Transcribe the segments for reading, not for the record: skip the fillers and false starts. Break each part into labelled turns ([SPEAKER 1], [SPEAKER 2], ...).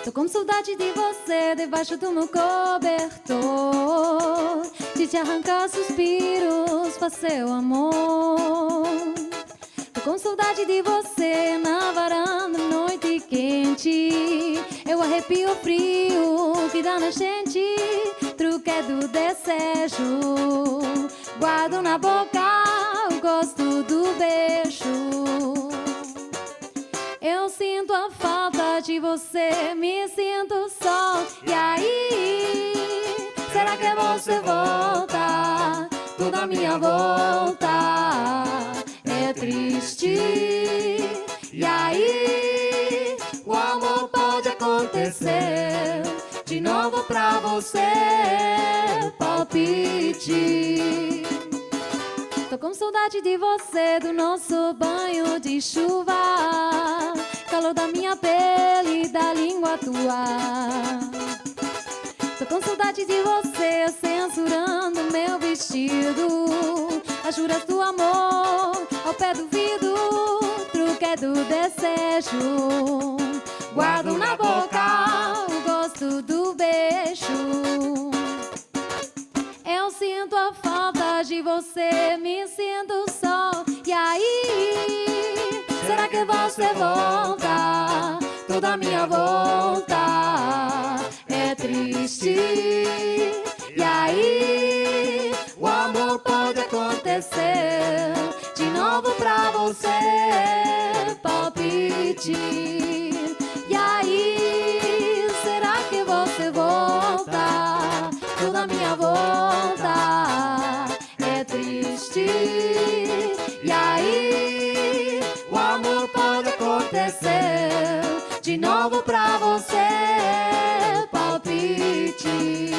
[SPEAKER 1] Tô com saudade de você debaixo do meu cobertor, de te arrancar suspiros pra seu amor. Tô com saudade de você na varanda, noite quente. Eu arrepio frio que dá na gente, truque do desejo. Guardo na boca o gosto do beijo. Eu sinto a falta de você, me sinto só. E aí, será que você volta? Toda a minha volta é triste. E aí, o amor pode acontecer de novo pra você, palpite. Tô com saudade de você, do nosso banho de chuva, calor da minha pele, da língua tua. Tô com saudade de você, censurando meu vestido, as juras do amor ao pé do vidro, truque do desejo. Guardo na boca o gosto do beijo. Eu sinto a falta de você, me sinto só. E aí, será que você volta? Toda a minha volta é triste. E aí, o amor pode acontecer de novo pra você, palpite. E aí, será que você volta? Toda a minha volta é triste. E aí, o amor pode acontecer de novo pra você, palpite.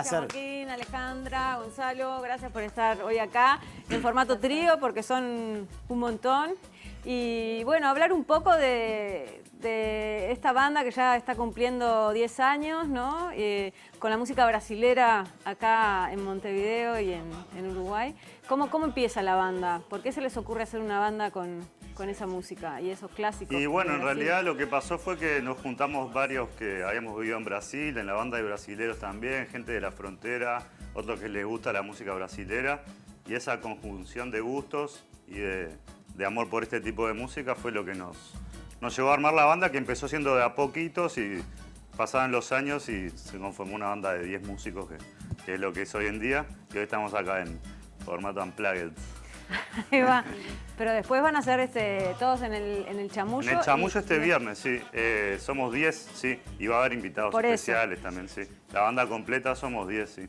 [SPEAKER 2] Joaquín, Alejandra, Gonzalo, gracias por estar hoy acá en formato trío porque son un montón. Y bueno, hablar un poco de esta banda que ya está cumpliendo 10 años, ¿no? Con la música brasilera acá en Montevideo y en Uruguay. ¿Cómo empieza la banda? ¿Por qué se les ocurre hacer una banda con esa música y esos clásicos?
[SPEAKER 3] Y bueno, en realidad lo que pasó fue que nos juntamos varios que habíamos vivido en Brasil, en la banda de brasileros también, gente de la frontera, otros que les gusta la música brasilera, y esa conjunción de gustos y de amor por este tipo de música fue lo que nos llevó a armar la banda, que empezó siendo de a poquitos y pasaban los años y se conformó una banda de 10 músicos, que es lo que es hoy en día, y hoy estamos acá en formato Unplugged.
[SPEAKER 2] Ahí va. Pero después van a ser todos en el Chamullo.
[SPEAKER 3] En el Chamullo viernes, sí. Somos 10, sí. Y va a haber invitados especiales también, sí. La banda completa somos 10, sí.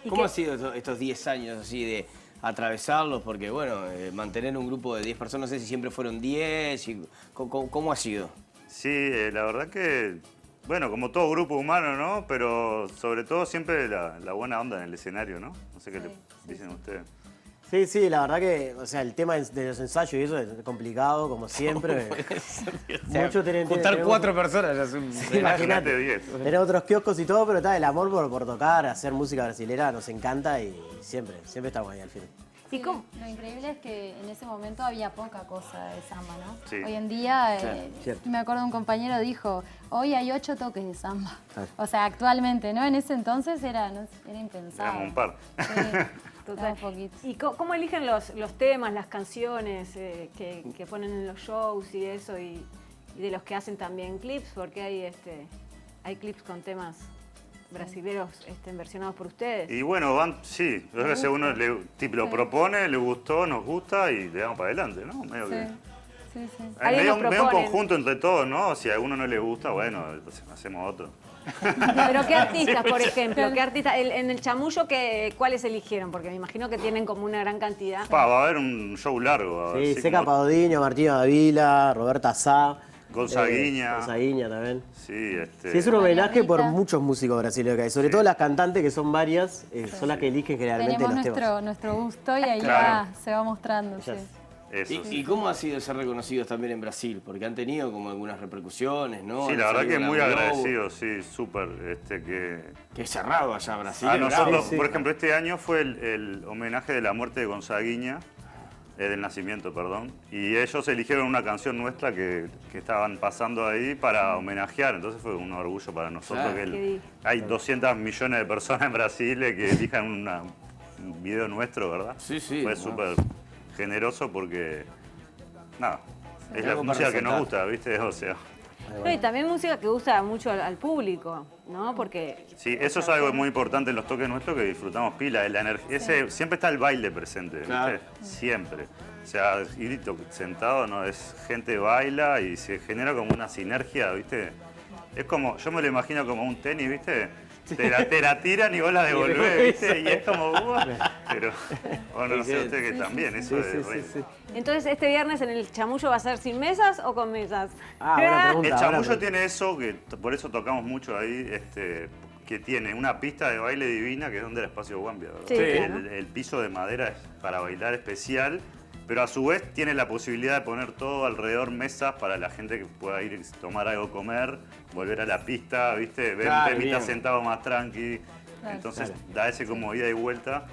[SPEAKER 4] ¿Cómo ha sido estos 10 años así de atravesarlos? Porque, bueno, mantener un grupo de 10 personas, no sé si siempre fueron 10. ¿Cómo ha sido?
[SPEAKER 3] Sí, la verdad que, bueno, como todo grupo humano, ¿no? Pero sobre todo siempre la buena onda en el escenario, ¿no? No sé qué le dicen ustedes.
[SPEAKER 5] Sí, sí, la verdad que, o sea, el tema de los ensayos y eso es complicado, como siempre.
[SPEAKER 4] Mucho juntar 4 personas ya es un...
[SPEAKER 5] Sí, imagínate,
[SPEAKER 3] 10.
[SPEAKER 5] Tener otros kioscos y todo, pero el amor por tocar, hacer música brasilera nos encanta y siempre estamos ahí al final.
[SPEAKER 1] Sí, lo increíble es que en ese momento había poca cosa de samba, ¿no?
[SPEAKER 3] Sí.
[SPEAKER 1] Hoy en día,
[SPEAKER 5] cierto.
[SPEAKER 1] me acuerdo un compañero dijo, hoy hay 8 toques de samba. O sea, actualmente, ¿no? En ese entonces era impensable.
[SPEAKER 3] Éramos un par.
[SPEAKER 1] Sí.
[SPEAKER 2] Total. ¿Y cómo eligen los temas, las canciones que ponen en los shows y eso, y de los que hacen también clips? Porque hay clips con temas brasileros versionados por ustedes.
[SPEAKER 3] Y bueno, sí, yo creo que uno lo propone, le gustó, nos gusta y le damos para adelante, ¿no? Medio que...
[SPEAKER 1] Sí.
[SPEAKER 3] Medio un conjunto entre todos, ¿no? Si a uno no le gusta, bueno, entonces hacemos otro.
[SPEAKER 2] Pero ¿qué artistas, por ejemplo? ¿Qué artistas? En el Chamullo, ¿cuáles eligieron? Porque me imagino que tienen como una gran cantidad.
[SPEAKER 3] Va a haber un show largo.
[SPEAKER 5] Sí, Seca Pagodinho, Martín Avila, Roberta Sá.
[SPEAKER 3] Gonzaguinha.
[SPEAKER 5] Gonzaguinha también.
[SPEAKER 3] Sí,
[SPEAKER 5] Sí, es un homenaje por
[SPEAKER 1] Marianita.
[SPEAKER 5] muchos músicos brasileños que hay. Sobre todo las cantantes, que son varias, son las que eligen generalmente
[SPEAKER 1] Tenemos
[SPEAKER 5] los temas.
[SPEAKER 1] nuestro gusto y ahí
[SPEAKER 3] Claro.
[SPEAKER 1] se va mostrando.
[SPEAKER 5] Ellas-
[SPEAKER 1] Sí.
[SPEAKER 3] Eso.
[SPEAKER 4] ¿Y cómo ha sido ser reconocidos también en Brasil? Porque han tenido como algunas repercusiones, ¿no?
[SPEAKER 3] Sí,
[SPEAKER 4] Han
[SPEAKER 3] la verdad
[SPEAKER 4] salido
[SPEAKER 3] que
[SPEAKER 4] en
[SPEAKER 3] muy
[SPEAKER 4] la Globo,
[SPEAKER 3] agradecido, sí, súper.
[SPEAKER 4] Que es cerrado allá Brasil.
[SPEAKER 3] A
[SPEAKER 4] es
[SPEAKER 3] nosotros,
[SPEAKER 4] bravo.
[SPEAKER 5] sí.
[SPEAKER 3] por ejemplo, este año fue el homenaje de la muerte de Gonzaguinha, del nacimiento, perdón. Y ellos eligieron una canción nuestra que estaban pasando ahí para homenajear. Entonces fue un orgullo para nosotros
[SPEAKER 4] Claro.
[SPEAKER 3] que
[SPEAKER 2] Qué
[SPEAKER 3] hay 200 millones de personas en Brasil que elijan un video nuestro, ¿verdad?
[SPEAKER 4] Sí, sí,
[SPEAKER 3] Fue
[SPEAKER 4] no.
[SPEAKER 3] súper generoso porque, nada, es la
[SPEAKER 4] Algo para
[SPEAKER 3] música que nos
[SPEAKER 4] resaltar.
[SPEAKER 3] gusta, ¿viste? O sea,
[SPEAKER 2] No, y también música que gusta mucho al público, ¿no? Porque
[SPEAKER 3] sí, eso es algo muy importante en los toques nuestros que disfrutamos pila. Siempre está el baile presente, ¿viste?
[SPEAKER 4] Claro.
[SPEAKER 3] Siempre. O sea, ir sentado, ¿no? Es gente baila y se genera como una sinergia, ¿viste? Es como, yo me lo imagino como un tenis, ¿viste? Te la tiran y vos la devolvés, ¿viste? Y es como, pero, bueno, no sé usted que también, eso
[SPEAKER 5] Sí,
[SPEAKER 3] de
[SPEAKER 5] sí, sí.
[SPEAKER 2] entonces este viernes en el Chamullo va a ser sin mesas o con mesas.
[SPEAKER 5] Ah, buena pregunta.
[SPEAKER 3] El
[SPEAKER 5] buena
[SPEAKER 3] chamullo
[SPEAKER 5] pregunta.
[SPEAKER 3] tiene eso, que por eso tocamos mucho ahí, que tiene una pista de baile divina, que es donde el espacio Guambia, ¿verdad?
[SPEAKER 2] Sí,
[SPEAKER 4] claro.
[SPEAKER 3] El piso de madera es para bailar especial, pero a su vez tiene la posibilidad de poner todo alrededor mesas para la gente que pueda ir a tomar algo, comer, volver a la pista, ¿viste? Ver
[SPEAKER 4] Claro,
[SPEAKER 3] un temita
[SPEAKER 4] bien.
[SPEAKER 3] sentado más tranqui.
[SPEAKER 1] Claro.
[SPEAKER 3] Entonces da ese como ida y vuelta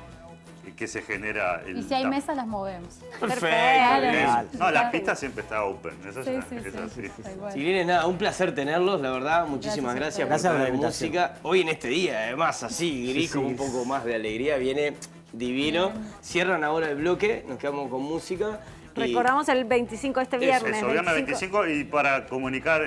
[SPEAKER 3] que se genera el...
[SPEAKER 1] Y si hay mesas, las movemos.
[SPEAKER 4] Perfecto.
[SPEAKER 1] Claro.
[SPEAKER 4] bien.
[SPEAKER 3] No, la pista siempre está open, eso
[SPEAKER 1] Sí,
[SPEAKER 3] es,
[SPEAKER 1] sí,
[SPEAKER 3] es
[SPEAKER 1] sí,
[SPEAKER 3] así.
[SPEAKER 1] tal cual.
[SPEAKER 4] Chiquilines, nada, un placer tenerlos, la verdad. Muchísimas
[SPEAKER 1] Gracias a
[SPEAKER 4] gracias,
[SPEAKER 5] ustedes. Gracias
[SPEAKER 4] por
[SPEAKER 5] por la
[SPEAKER 4] traer
[SPEAKER 5] invitación.
[SPEAKER 4] música. Hoy en este día, además, así, gris,
[SPEAKER 5] Sí,
[SPEAKER 4] con
[SPEAKER 5] sí.
[SPEAKER 4] un poco más de alegría, viene divino. Cierran ahora el bloque, nos quedamos con música. y-
[SPEAKER 2] Recordamos el 25 este viernes.
[SPEAKER 3] Eso, viernes 25 y para comunicar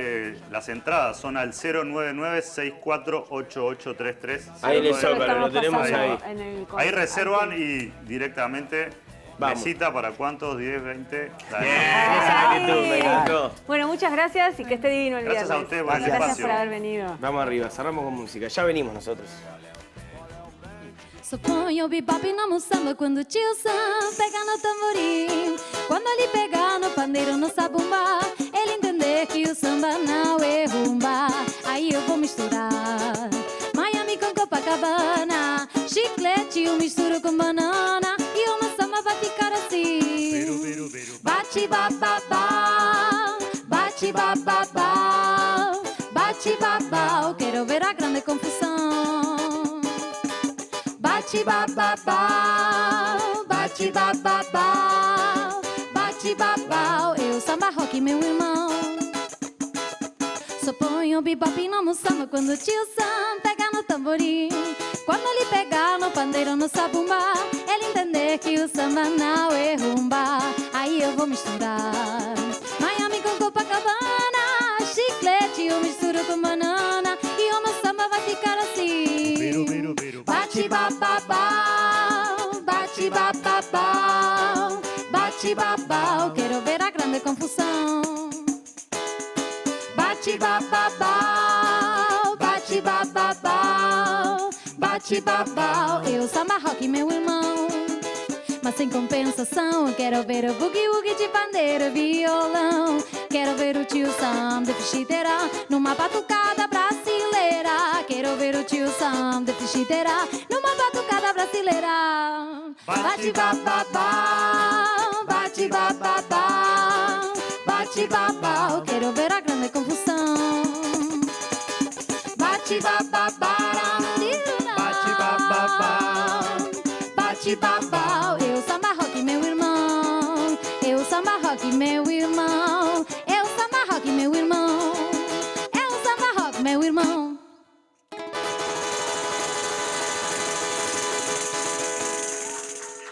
[SPEAKER 3] las entradas son al 099-648833.
[SPEAKER 4] Ahí les
[SPEAKER 2] Lo
[SPEAKER 4] sobra,
[SPEAKER 2] estamos
[SPEAKER 4] lo tenemos
[SPEAKER 2] pasando
[SPEAKER 4] ahí.
[SPEAKER 2] en el
[SPEAKER 3] Ahí reservan y directamente
[SPEAKER 4] Vamos.
[SPEAKER 3] mesita para cuántos, 10, 20.
[SPEAKER 4] Bien, esa actitud, me encantó.
[SPEAKER 2] Bueno, muchas gracias y que esté divino el
[SPEAKER 3] Gracias a
[SPEAKER 2] viernes.
[SPEAKER 3] usted por el
[SPEAKER 2] Gracias
[SPEAKER 3] espacio.
[SPEAKER 2] por haber venido.
[SPEAKER 4] Vamos arriba, cerramos con música. Ya venimos nosotros.
[SPEAKER 1] Só põe o bebop no samba quando o tio Sam pega no tamborim. Quando ele pegar no pandeiro, no sabumba, ele entender que o samba não é rumba. Aí eu vou misturar Miami com Copacabana, chiclete eu misturo com banana e o meu samba vai ficar assim. Bate bababá, bate bababá, bate babá. Quero ver a grande confusão. Bate bababá, bate bababá, bate babá. Eu samba rock, meu irmão. Só ponho bebop no samba quando o tio Sam pega no tamborim. Quando ele pegar no pandeiro, no sabumba, ele entender que o samba não é rumba. Aí eu vou misturar Miami com Copacabana, chiclete eu misturo com banana e o meu samba vai ficar assim. Bate bababá, bate bababá, bate babá. Quero ver a grande confusão. Bate bababá, bate bababá, bate babá. Eu samba rock, meu irmão. Mas sem compensação, eu quero ver o boogie-woogie de bandeira e violão. Quero ver o tio Sam de fichiteira numa batucada brasileira. Quero ver o tio Sam de fichiteira numa batucada brasileira. Bate bababá, bate bababá, bate babá. Eu quero ver a grande confusão. Bate bababá, bate bababá, bate babá.